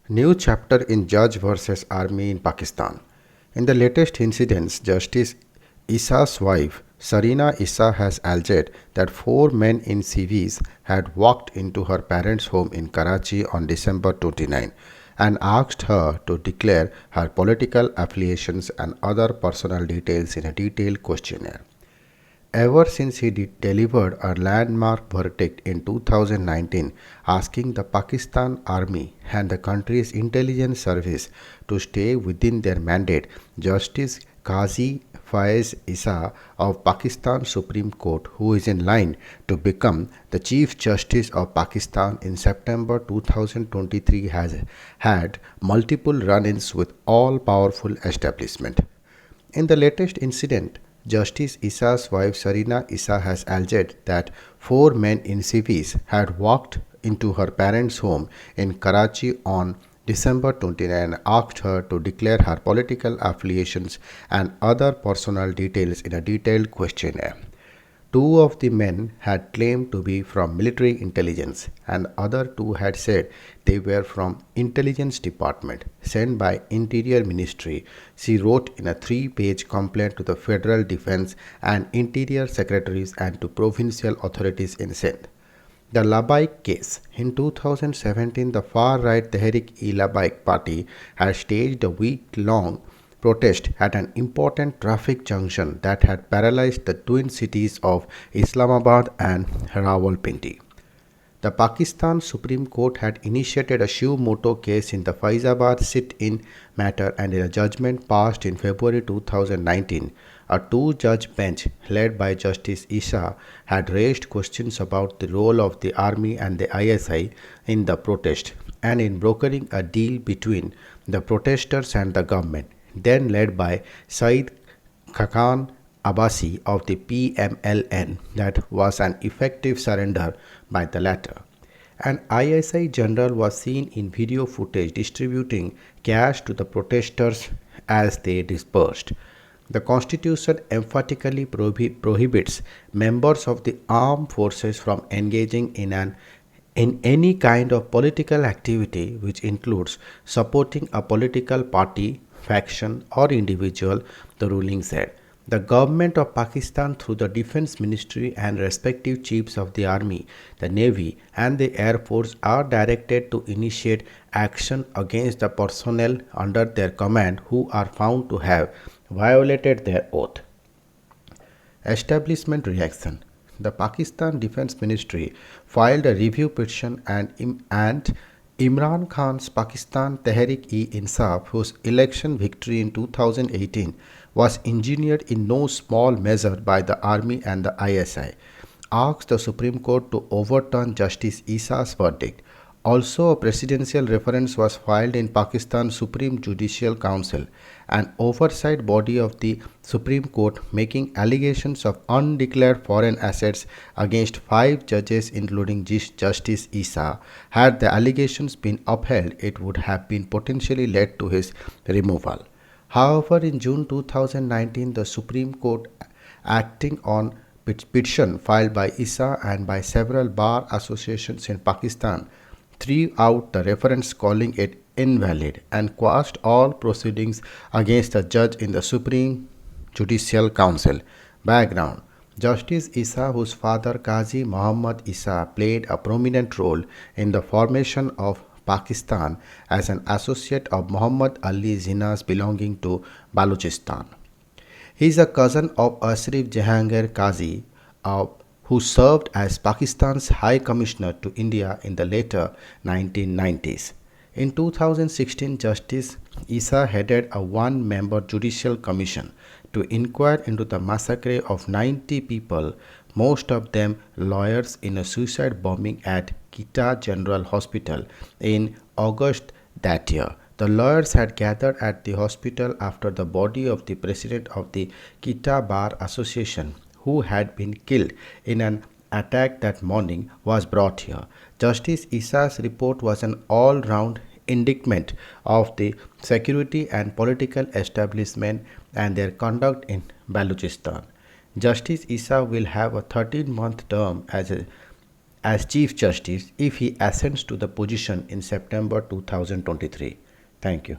New chapter in Judge versus Army in Pakistan. In the latest incidents, Justice Issa's wife, Sarina Issa, has alleged that four men in CVs had walked into her parents' home in Karachi on December 29 and asked her to declare her political affiliations and other personal details in a detailed questionnaire. Ever since he delivered a landmark verdict in 2019 asking the Pakistan Army and the country's intelligence service to stay within their mandate, Justice Qazi Faiz Issa of Pakistan Supreme Court, who is in line to become the Chief Justice of Pakistan in September 2023, has had multiple run-ins with all-powerful establishment. In the latest incident, Justice Issa's wife Sarina Issa has alleged that four men in civis had walked into her parents' home in Karachi on December 29 and asked her to declare her political affiliations and other personal details in a detailed questionnaire. Two of the men had claimed to be from military intelligence and other two had said they were from intelligence department sent by interior ministry, she wrote in a three-page complaint to the federal defense and interior secretaries and to provincial authorities in Sindh. The Labaik case. In 2017, the far-right Tehreek-e-Labaik party had staged a week-long protest at an important traffic junction that had paralyzed the twin cities of Islamabad and Rawalpindi. The Pakistan Supreme Court had initiated a Shiv Moto case in the Faizabad sit-in matter and in a judgment passed in February 2019, a two-judge bench led by Justice Issa had raised questions about the role of the army and the ISI in the protest and in brokering a deal between the protesters and the government, then led by Saeed Khakan Abbasi of the PMLN, that was an effective surrender by the latter. An ISI general was seen in video footage distributing cash to the protesters as they dispersed. The Constitution emphatically prohibits members of the armed forces from engaging in any kind of political activity which includes supporting a political party, faction, or individual, the ruling said. The government of Pakistan, through the Defense Ministry and respective chiefs of the Army, the Navy, and the Air Force, are directed to initiate action against the personnel under their command who are found to have violated their oath. Establishment reaction. The Pakistan Defense Ministry filed a review petition and Imran Khan's Pakistan Tehreek-e-Insaf, whose election victory in 2018 was engineered in no small measure by the army and the ISI, asked the Supreme Court to overturn Justice Issa's verdict. Also, a presidential reference was filed in Pakistan Supreme Judicial Council, an oversight body of the Supreme Court, making allegations of undeclared foreign assets against five judges, including Justice Issa. Had the allegations been upheld, it would have been potentially led to his removal. However, in June 2019, the Supreme Court, acting on petition filed by Issa and by several bar associations in Pakistan, threw out the reference, calling it invalid, and quashed all proceedings against a judge in the Supreme Judicial Council. Background. Justice Issa, whose father Qazi Muhammad Issa played a prominent role in the formation of Pakistan as an associate of Muhammad Ali Jinnah's belonging to Balochistan. He is a cousin of Ashraf Jahangir Qazi, who served as Pakistan's High Commissioner to India in the later 1990s. In 2016, Justice Issa headed a one-member judicial commission to inquire into the massacre of 90 people, most of them lawyers, in a suicide bombing at Quetta General Hospital in August that year. The lawyers had gathered at the hospital after the body of the president of the Quetta Bar Association, who had been killed in an attack that morning, was brought here. Justice Issa's report was an all-round indictment of the security and political establishment and their conduct in Balochistan. Justice Issa will have a 13-month term as Chief Justice if he ascends to the position in September 2023. Thank you.